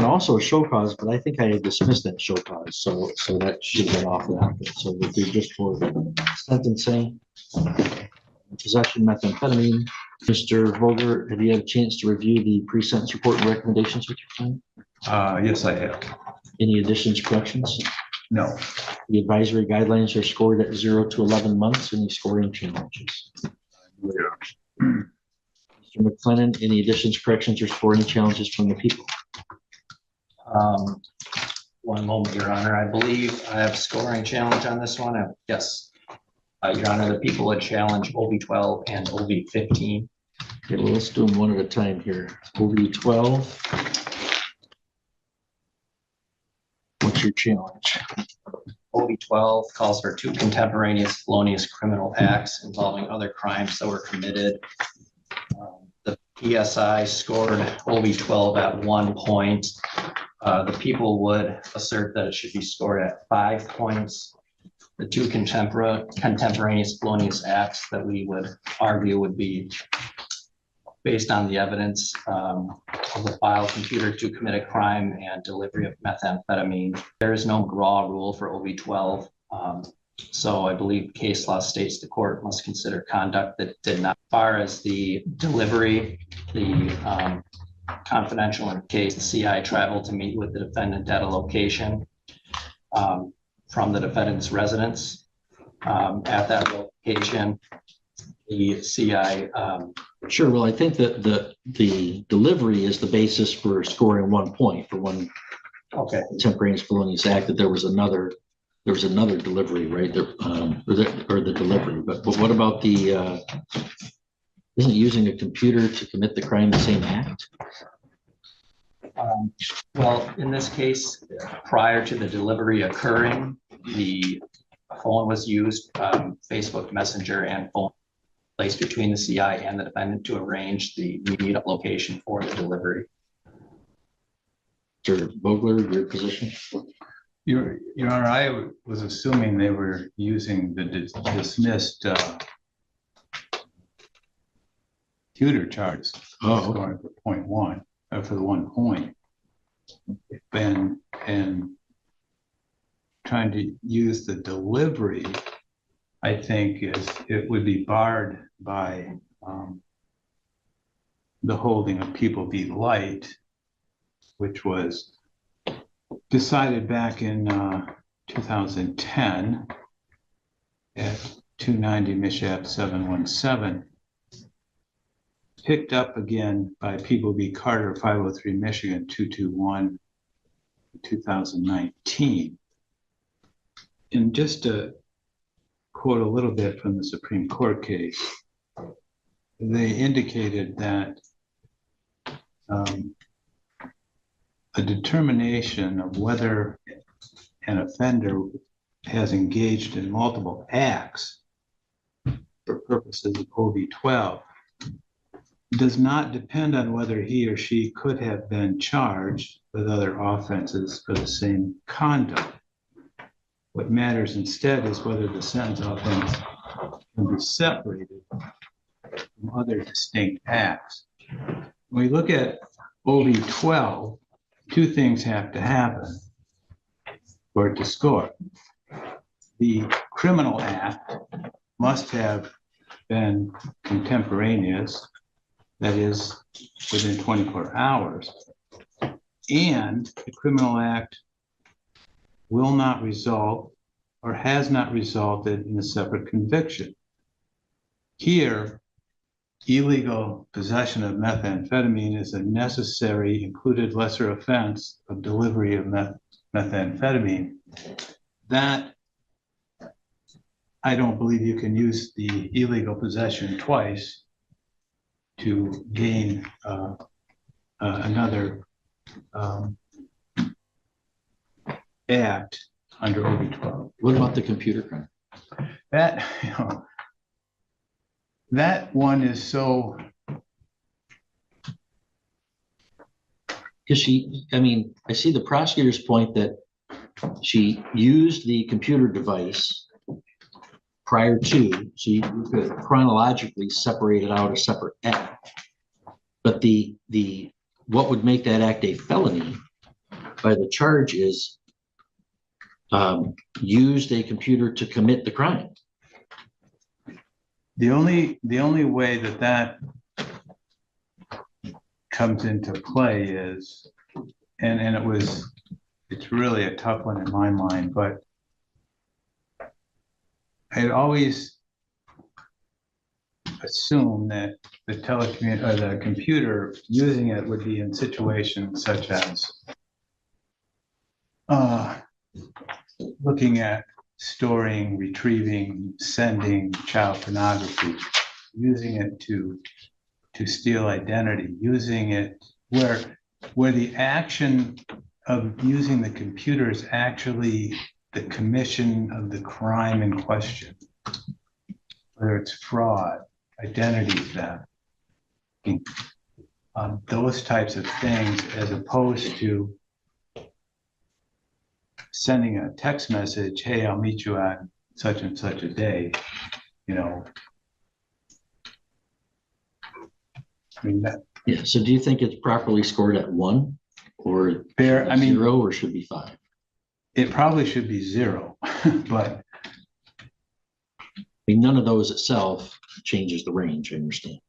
also a show cause, but I think I dismissed that show cause, so that should get off that. So we'll do just for sentencing, possession methamphetamine. Mr. Vogler, have you had a chance to review the pre-sentence report and recommendations with your client? Yes, I have. Any additions, corrections? No. The advisory guidelines are scored at 0 to 11 months. Any scoring challenges? Mr. McLennan, any additions, corrections, or scoring challenges from the people? One moment, Your Honor. I believe I have scoring challenge on this one. Yes. Your Honor, the people would challenge OV12 and OV15. Okay, well, let's do them one at a time here. OV12. What's your challenge? OV12 calls for 2 contemporaneous felonious criminal acts involving other crimes that were committed. The PSI scored OV12 at 1 point. The people would assert that it should be scored at 5 points. The 2 contemporaneous felonious acts that we would argue would be based on the evidence of the file computer to commit a crime and delivery of methamphetamine. There is no raw rule for OV12. So I believe case law states the court must consider conduct that did not. As far as the delivery, the confidential in case the CI traveled to meet with the defendant at a location from the defendant's residence. At that location, the CI. Sure. Well, I think that the delivery is the basis for scoring 1 point for one. Okay. Contemporaneous felonious act. That there was another delivery, right? There, or the delivery. But what about the? Isn't using a computer to commit the crime the same act? Well, in this case, prior to the delivery occurring, the phone was used, Facebook Messenger and phone placed between the CI and the defendant to arrange the meetup location for the delivery. Mr. Vogler, your position? Your Honor, I was assuming they were using the dismissed computer charts scoring for 0.1 for the 1 point, and trying to use the delivery. I think it would be barred by the holding of People v. Light, which was decided back in 2010 at 290 Mishap 717, picked up again by People v. Carter 503 Michigan 221 2019. And just to quote a little bit from the Supreme Court case, they indicated that a determination of whether an offender has engaged in multiple acts for purposes of OV12 does not depend on whether he or she could have been charged with other offenses for the same conduct. What matters instead is whether the sentence offense can be separated from other distinct acts. When we look at OV12, 2 things have to happen for it to score. The criminal act must have been contemporaneous, that is, within 24 hours, and the criminal act will not result or has not resulted in a separate conviction. Here, illegal possession of methamphetamine is a necessary included lesser offense of delivery of methamphetamine. That, I don't believe you can use the illegal possession twice to gain another act under OV12. What about the computer crime? That, that one is so. Because I see the prosecutor's point that she used the computer device prior to, so you could chronologically separate it out a separate act. But the what would make that act a felony by the charge is used a computer to commit the crime. The only way that comes into play is, and it's really a tough one in my mind, but I'd always assume that the computer using it would be in situations such as looking at storing, retrieving, sending child pornography, using it to steal identity, using it where the action of using the computer is actually the commission of the crime in question, whether it's fraud, identity theft, those types of things, as opposed to sending a text message, hey, I'll meet you at such and such a day, you know. I mean, that. Yeah, so do you think it's properly scored at 1 or Fair, I mean, 0 or should be 5? It probably should be 0, but I mean, none of those itself changes the range, I understand.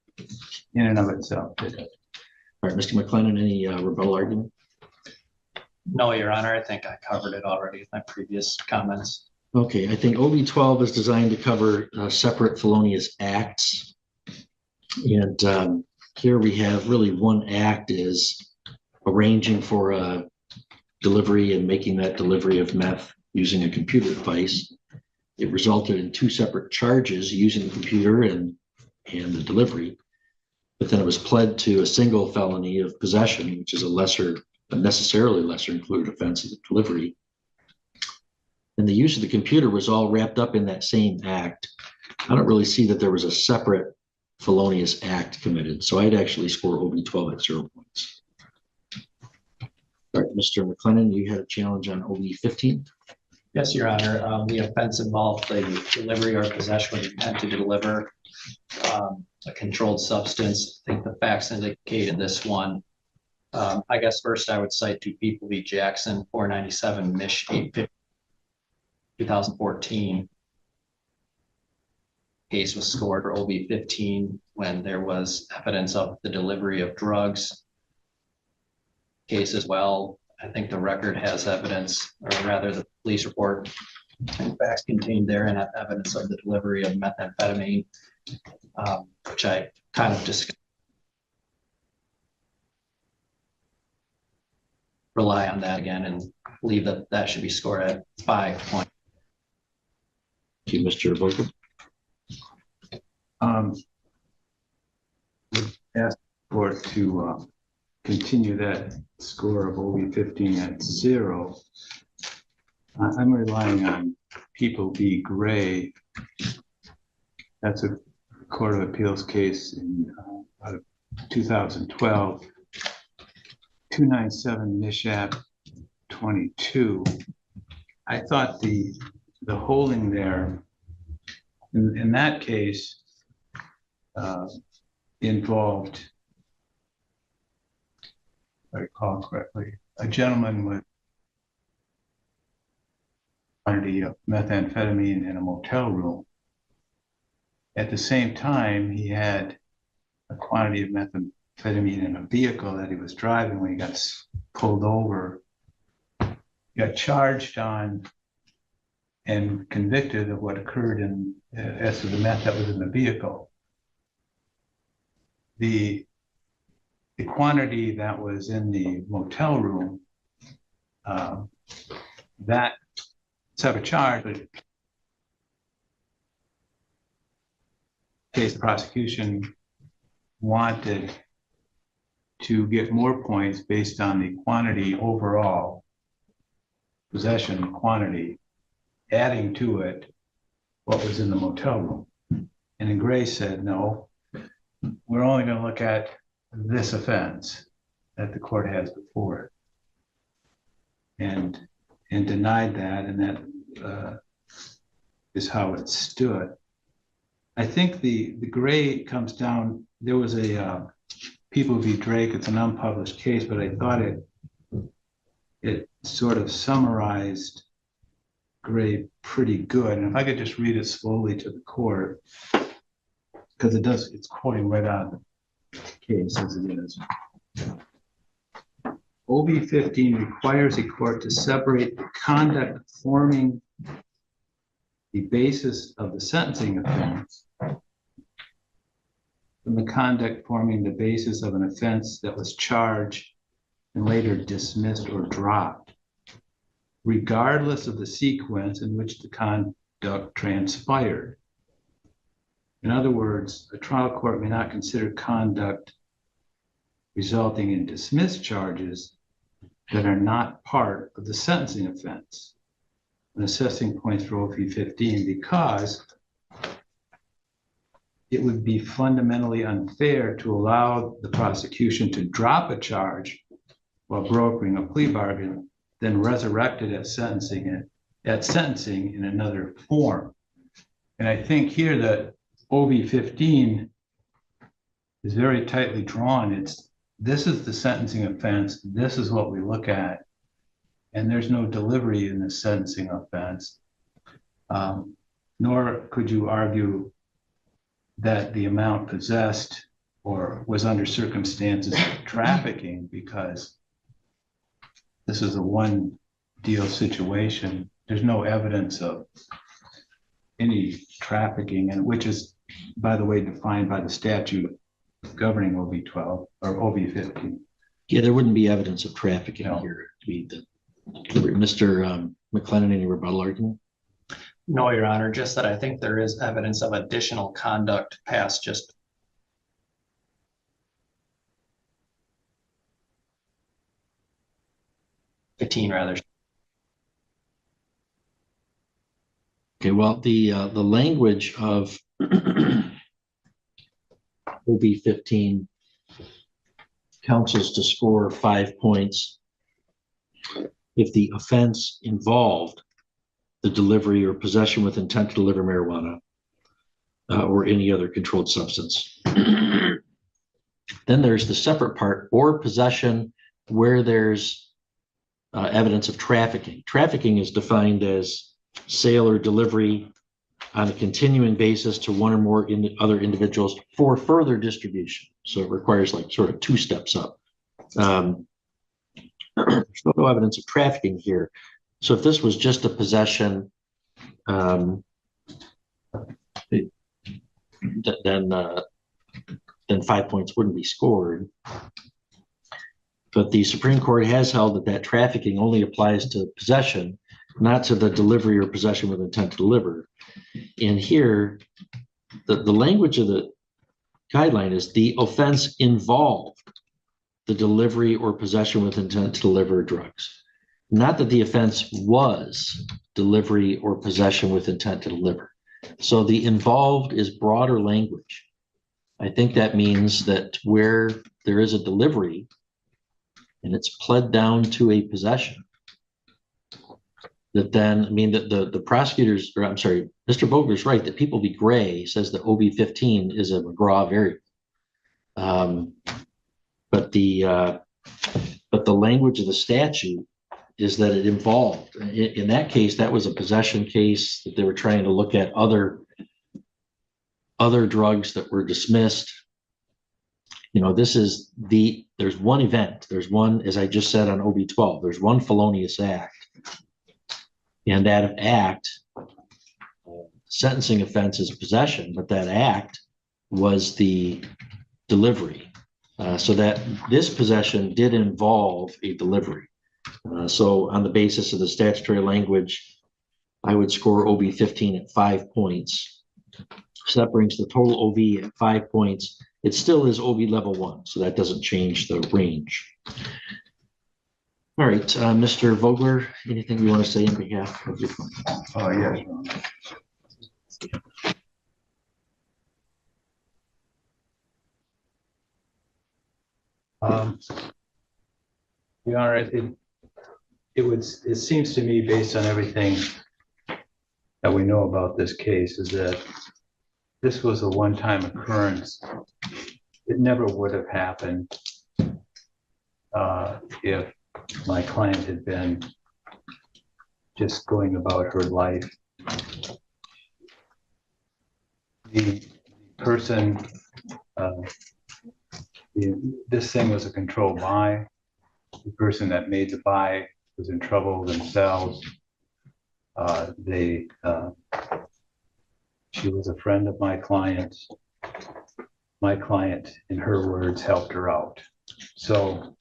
in and of itself. All right, Mr. McLennan, any rebuttal argument? No, Your Honor, I think I covered it already with my previous comments. Okay, I think OB 12 is designed to cover separate felonious acts. And here we have really one act is arranging for a delivery and making that delivery of meth using a computer device. It resulted in 2 separate charges using the computer and the delivery. But then it was pled to a single felony of possession, which is a necessarily lesser included offense of the delivery. And the use of the computer was all wrapped up in that same act. I don't really see that there was a separate felonious act committed. So I'd actually score OB 12 at 0 points. All right, Mr. McLennan, you had a challenge on OB 15. Yes, Your Honor. The offense involved the delivery or possession with intent to deliver a controlled substance. I think the facts indicated this one. I guess first I would cite 2 People v. Jackson, 497 Mich. 850, 2014. Case was scored for OB 15 when there was evidence of the delivery of drugs. Case as well. I think the record has evidence, or rather the police report and facts contained there and have evidence of the delivery of methamphetamine, which I kind of just rely on that again and believe that that should be scored at 5 points. Thank you, Mr. Vogel. Would ask for it to continue that score of OB 15 at 0. I'm relying on People v. Gray. That's a Court of Appeals case in 2012, 297 Mishap 22. I thought the holding there in that case involved, if I recall correctly, a gentleman with a quantity of methamphetamine in a motel room. At the same time, he had a quantity of methamphetamine in a vehicle that he was driving when he got pulled over, got charged on and convicted of what occurred as to the meth that was in the vehicle. The quantity that was in the motel room, that separate charge, but in case the prosecution wanted to get more points based on the quantity overall, possession quantity, adding to it what was in the motel room. And then Gray said, no, we're only going to look at this offense that the court has before it, and denied that, and that is how it stood. I think the Gray comes down, there was a People v. Drake, it's an unpublished case, but I thought it sort of summarized Gray pretty good. And if I could just read it slowly to the court, because it's quoting right out of the case as it is. OB 15 requires a court to separate the conduct forming the basis of the sentencing offense from the conduct forming the basis of an offense that was charged and later dismissed or dropped, regardless of the sequence in which the conduct transpired. In other words, a trial court may not consider conduct resulting in dismissed charges that are not part of the sentencing offense when assessing points for OP 15, because it would be fundamentally unfair to allow the prosecution to drop a charge while brokering a plea bargain, then resurrect it at sentencing in another form. And I think here that OB 15 is very tightly drawn. This is the sentencing offense. This is what we look at. And there's no delivery in the sentencing offense. Nor could you argue that the amount possessed or was under circumstances of trafficking, because this is a one deal situation. There's no evidence of any trafficking, and which is, by the way, defined by the statute governing OB 12 or OB 15. Yeah, there wouldn't be evidence of trafficking No. here to be the Mr. McLennan, any rebuttal argument? No, Your Honor, just that I think there is evidence of additional conduct past just rather. Okay, well, the language of OB 15 counsels to score 5 points if the offense involved the delivery or possession with intent to deliver marijuana or any other controlled substance. Then there's the separate part, or possession where there's evidence of trafficking. Trafficking is defined as sale or delivery on a continuing basis to one or more other individuals for further distribution. So it requires like sort of 2 steps up. There's no evidence of trafficking here. So if this was just a possession, then 5 points wouldn't be scored. But the Supreme Court has held that trafficking only applies to possession, not to the delivery or possession with intent to deliver. And here, the language of the guideline is the offense involved the delivery or possession with intent to deliver drugs. Not that the offense was delivery or possession with intent to deliver. So the involved is broader language. I think that means that where there is a delivery and it's pled down to a possession, that then, I mean, the prosecutors, or I'm sorry, Mr. Vogler's right, that People v. Gray says that OB 15 is a McGraw variable. But the language of the statute is that it involved. In that case, that was a possession case that they were trying to look at other drugs that were dismissed. You know, there's one event, there's one, as I just said on OB 12, there's one felonious act. And that act, sentencing offense is possession, but that act was the delivery. So that this possession did involve a delivery. So on the basis of the statutory language, I would score OB 15 at 5 points. So that brings the total OV at 5 points. It still is OB level 1, so that doesn't change the range. All right, Mr. Vogler, anything you want to say on behalf of your client? Yes. Your Honor, it seems to me, based on everything that we know about this case, is that this was a one-time occurrence. It never would have happened if my client had been just going about her life. The person, this thing was a controlled buy. The person that made the buy was in trouble themselves. She was a friend of my client's. My client, in her words, helped her out. So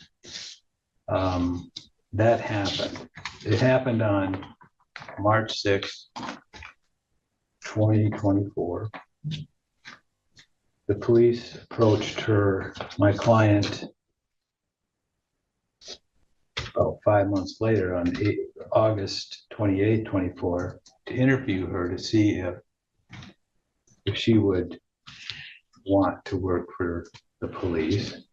that happened. It happened on March 6th, 2024. The police approached my client, about 5 months later on August 28, 24, to interview her to see if she would want to work for the police.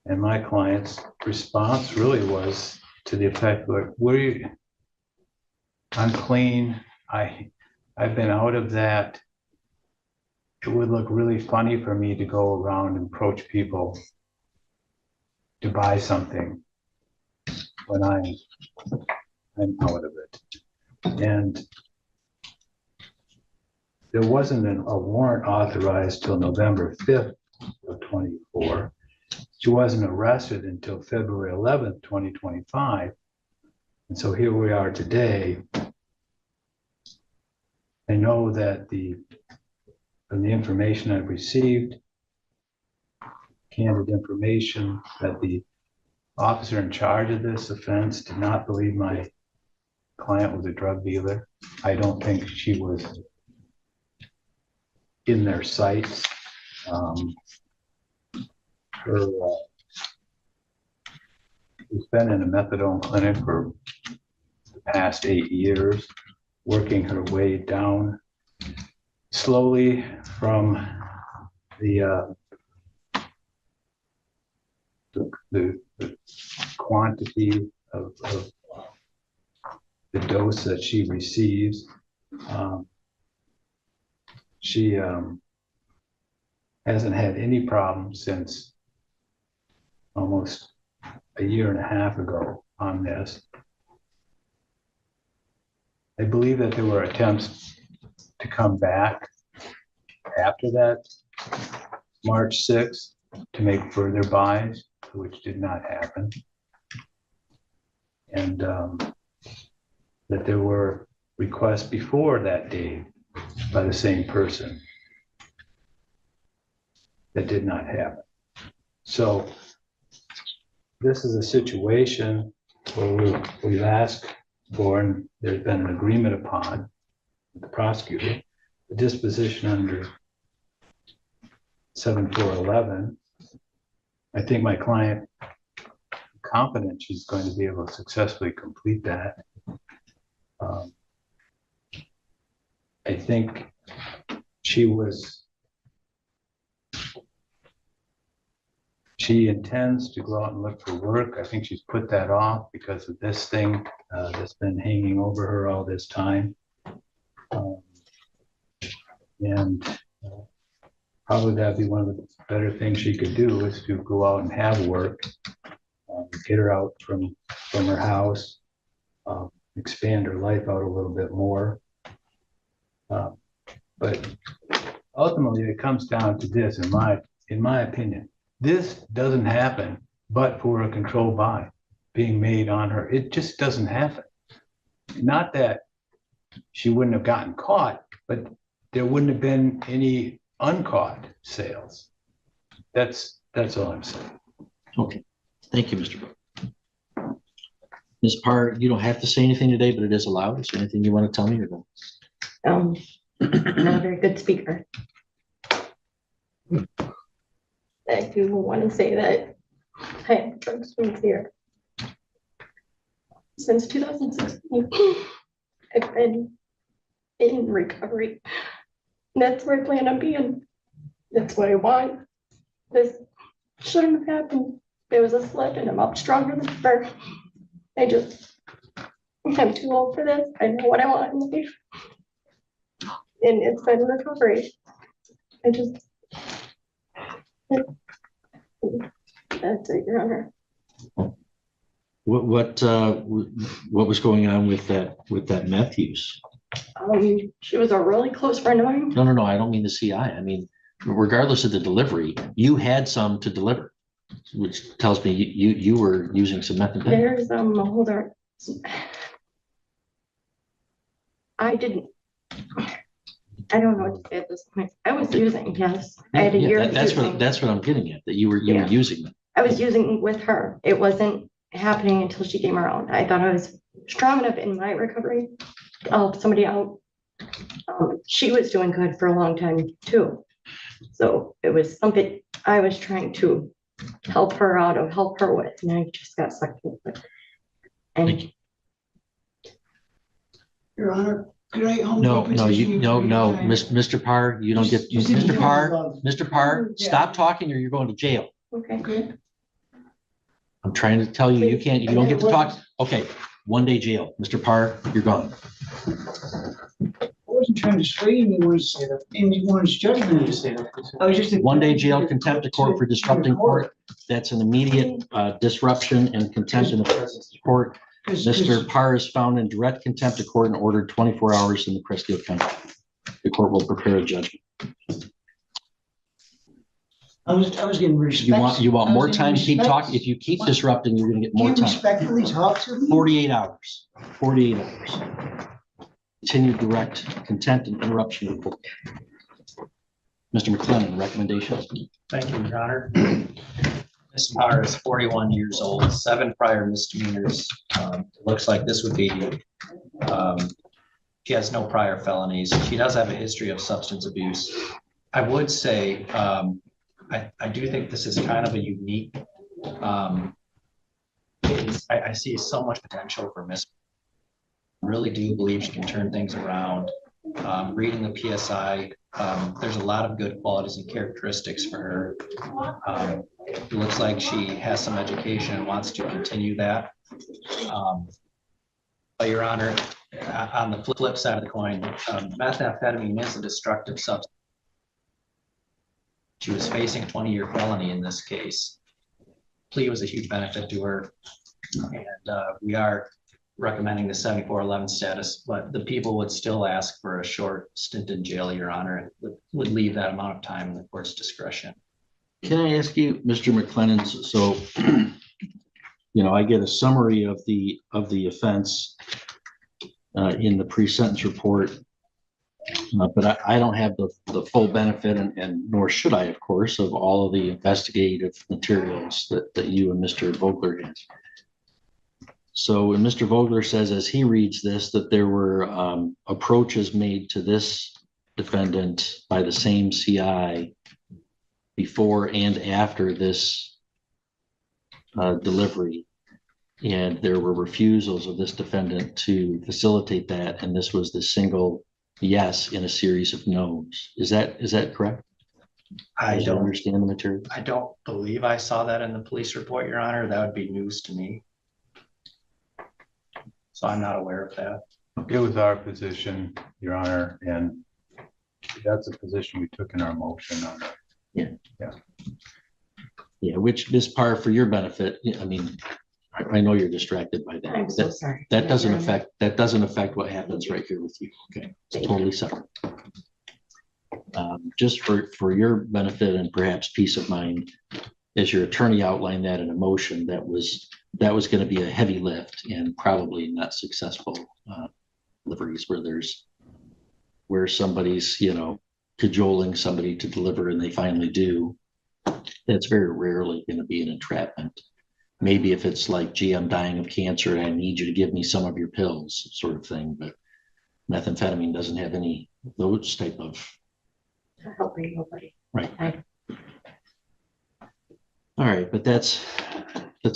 And my client's response really was to the effect, like, I'm clean. I've been out of that. It would look really funny for me to go around and approach people to buy something when I'm out of it. And there wasn't a warrant authorized till November 5th of 24. She wasn't arrested until February 11th, 2025. And so here we are today. I know that from the information I've received, candid information, that the officer in charge of this offense did not believe my client was a drug dealer. I don't think she was in their sights. She's been in a methadone clinic for the past 8 years, working her way down slowly from the quantity of the dose that she receives. She hasn't had any problems since almost a year and a half ago on this. I believe that there were attempts to come back after that March 6th to make further buys, which did not happen. And that there were requests before that date by the same person that did not happen. So this is a situation where we've asked for, and there's been an agreement upon with the prosecutor, the disposition under 7411. I think my client, confident she's going to be able to successfully complete that. I think she intends to go out and look for work. I think she's put that off because of this thing that's been hanging over her all this time. Probably that'd be one of the better things she could do, is to go out and have work, get her out from her house, expand her life out a little bit more. But ultimately it comes down to this, in my opinion. This doesn't happen but for a controlled buy being made on her. It just doesn't happen. Not that she wouldn't have gotten caught, but there wouldn't have been any uncaught sales. That's all I'm saying. Okay, thank you, Mr. Brooke. Ms. Parr, you don't have to say anything today, but it is allowed. Is there anything you want to tell me or no? Not a very good speaker. I do want to say that I have drug swings here since 2016. I've been in recovery. That's where I plan on being. That's what I want. This shouldn't have happened. It was a slip and I'm up stronger than ever. I'm too old for this. I know what I want in life. And it's been recovery. That's it, Your Honor. what was going on with that meth use? She was a really close friend of mine. No, I don't mean the CI. I mean, regardless of the delivery, you had some to deliver, which tells me you were using some methamphetamine. There's hold on. I don't know what to say at this point. I was using, yes. I had a year of using. That's what I'm getting at, that you were using them. I was using with her. It wasn't happening until she came around. I thought I was strong enough in my recovery to help somebody out. She was doing good for a long time too. So it was something I was trying to help her out of, help her with, and I just got sucked into it. And Your Honor, could I? No, Mr. Parr, you don't get, Mr. Parr, stop talking or you're going to jail. okay. Okay. I'm trying to tell you, you don't get to talk. Okay, 1 day jail. Mr. Parr, you're gone. I wasn't trying to sway anyone to say that, anyone's judgment to say that. I was just. 1 day jail, contempt of court for disrupting court. That's an immediate disruption and contempt in the presence of court. Mr. Parr is found in direct contempt of court and ordered 24 hours in the Crestfield County. The court will prepare a judgment. I was getting respect. You want more time to keep talking? If you keep disrupting, you're gonna get more Can you time. respectfully talk to me? 48 hours. 48 hours. Continued direct contempt and interruption of court. Mr. McClellan, recommendations? Thank you, Your Honor. Ms. Parr is 41 years old, 7 prior misdemeanors. It looks like this would be, she has no prior felonies. She does have a history of substance abuse. I would say, I do think this is kind of a unique, I see so much potential for Ms. I really do believe she can turn things around. Reading the PSI, there's a lot of good qualities and characteristics for her. It looks like she has some education and wants to continue that. But Your Honor, on the flip side of the coin, methamphetamine is a destructive substance. She was facing a 20-year felony in this case. Plea was a huge benefit to her, and we are recommending the 7411 status, but the people would still ask for a short stint in jail, Your Honor, and would leave that amount of time in the court's discretion. Can I ask you, Mr. McClellan, so, I get a summary of the offense in the pre-sentence report, but I don't have the full benefit, and nor should I, of course, of all of the investigative materials that you and Mr. Vogler has. So when Mr. Vogler says, as he reads this, that there were approaches made to this defendant by the same CI before and after this delivery, and there were refusals of this defendant to facilitate that, and this was the single yes in a series of no's. Is that correct? I don't understand the material. I don't believe I saw that in the police report, Your Honor. That would be news to me. So I'm not aware of that. It was our position, Your Honor, and that's a position we took in our motion on it. Yeah, which, Ms. Parr, for your benefit, I mean, I know you're distracted by that. I'm so sorry. That doesn't affect what happens right here with you. Okay, it's totally separate. Just for your benefit and perhaps peace of mind, as your attorney outlined that in a motion, that was going to be a heavy lift and probably not successful deliveries where somebody's cajoling somebody to deliver and they finally do. That's very rarely going to be an entrapment. Maybe if it's like, gee, I'm dying of cancer and I need you to give me some of your pills, sort of thing. But methamphetamine doesn't have any of those type of. Helping nobody. Right. All right, but that's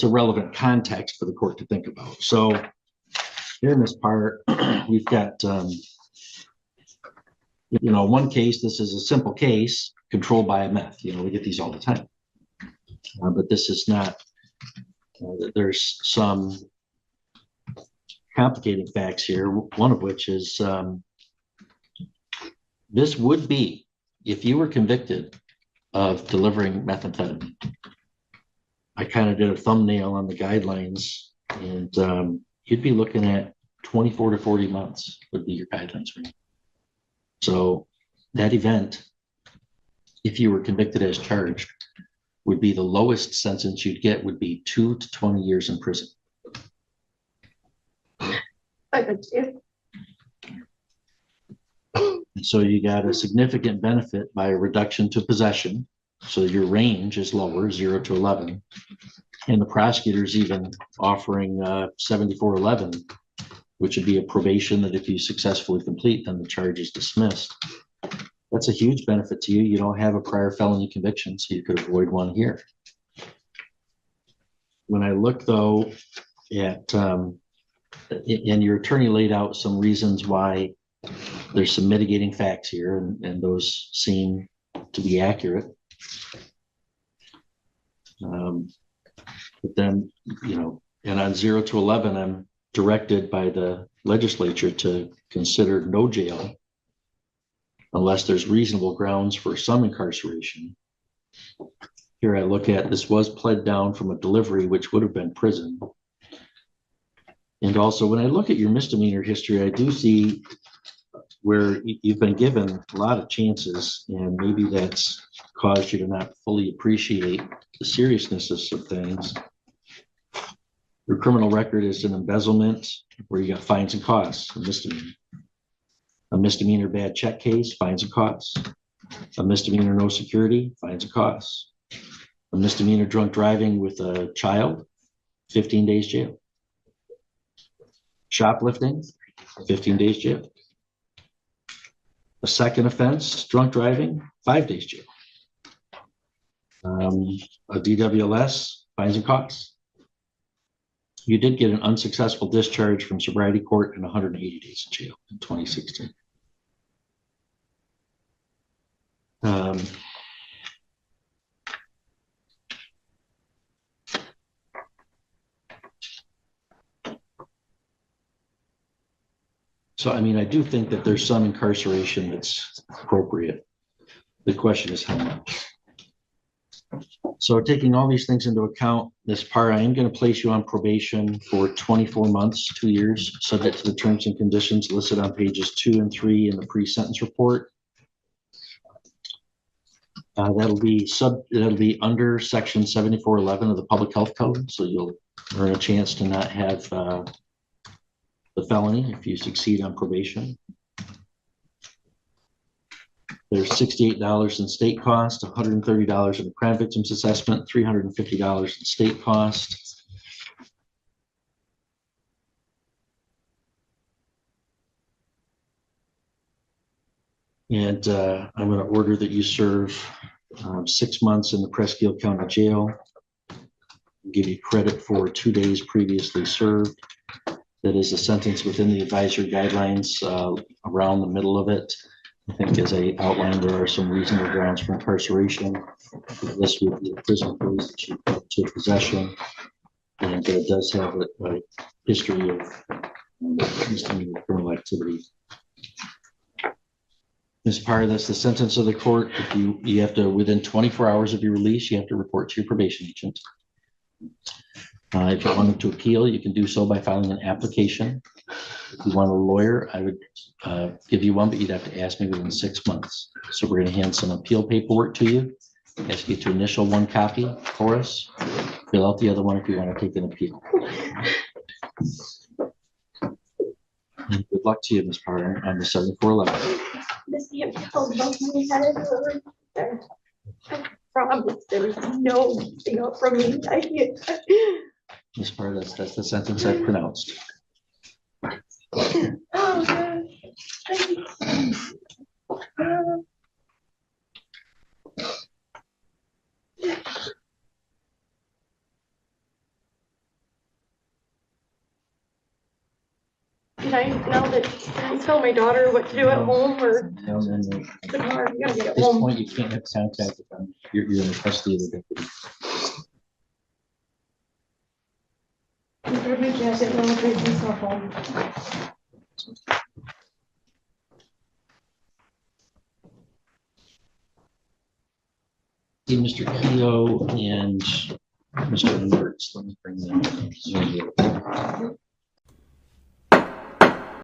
a relevant context for the court to think about. So here in this part, we've got, one case, this is a simple case controlled by a meth. We get these all the time. But this is not, there's some complicated facts here, one of which is this would be, if you were convicted of delivering methamphetamine, I kind of did a thumbnail on the guidelines And you'd be looking at 24 to 40 months would be your guidelines range. So that event, if you were convicted as charged, would be the lowest sentence you'd get would be 2 to 20 years in prison. I could see it. And so you got a significant benefit by a reduction to possession. So your range is lower, 0 to 11. And the prosecutor's even offering 7411, which would be a probation that if you successfully complete, then the charge is dismissed. That's a huge benefit to you. You don't have a prior felony conviction, so you could avoid one here. When I look though at, and your attorney laid out some reasons why there's some mitigating facts here, and those seem to be accurate. But then, you know, and on 0 to 11, I'm directed by the legislature to consider no jail unless there's reasonable grounds for some incarceration. Here I look at, this was pled down from a delivery, which would have been prison. And also when I look at your misdemeanor history, I do see where you've been given a lot of chances, and maybe that's caused you to not fully appreciate the seriousness of some things. Your criminal record is an embezzlement where you got fines and costs, a misdemeanor. A misdemeanor bad check case, fines and costs. A misdemeanor no security, fines and costs. A misdemeanor drunk driving with a child, 15 days jail. Shoplifting, 15 days jail. A second offense, drunk driving, 5 days jail. A DWLS, fines and costs. You did get an unsuccessful discharge from sobriety court and 180 days in jail in 2016. So, I mean, I do think that there's some incarceration that's appropriate. The question is how much. So taking all these things into account, Ms. Parr, I am going to place you on probation for 24 months, 2 years, subject to the terms and conditions listed on pages 2 and 3 in the pre-sentence report. That'll be under section 7411 of the Public Health Code, so you'll earn a chance to not have the felony if you succeed on probation. There's $68 in state cost, $130 in the crime victims assessment, $350 in state cost. And I'm going to order that you serve 6 months in the Presque Isle County Jail. I'll give you credit for 2 days previously served. That is a sentence within the advisory guidelines around the middle of it. I think as I outlined, there are some reasonable grounds for incarceration. This would be a prison case that you put to possession. And it does have a history of misdemeanor criminal activity. As part of this, the sentence of the court, if you have to, within 24 hours of your release, you have to report to your probation agent. If you wanted to appeal, you can do so by filing an application. If you want a lawyer, I would give you one, but you'd have to ask me within 6 months. So we're going to hand some appeal paperwork to you. Ask you to initial one copy for us. Fill out the other one if you want to take an appeal. And good luck to you, Ms. Parr, on the 7411. This the appeal above my head over there. I promise there's no thing up from me. Ms. Parr, that's the sentence I pronounced. Oh, gosh. Can I tell my daughter what to do at home or tomorrow? You gotta get At it this home. point, you can't have contact with them. You're in the custody of the deputy. Grab my jacket and I'll take myself home. See, Mr. Keogh and Mr. Mertz, let me bring that.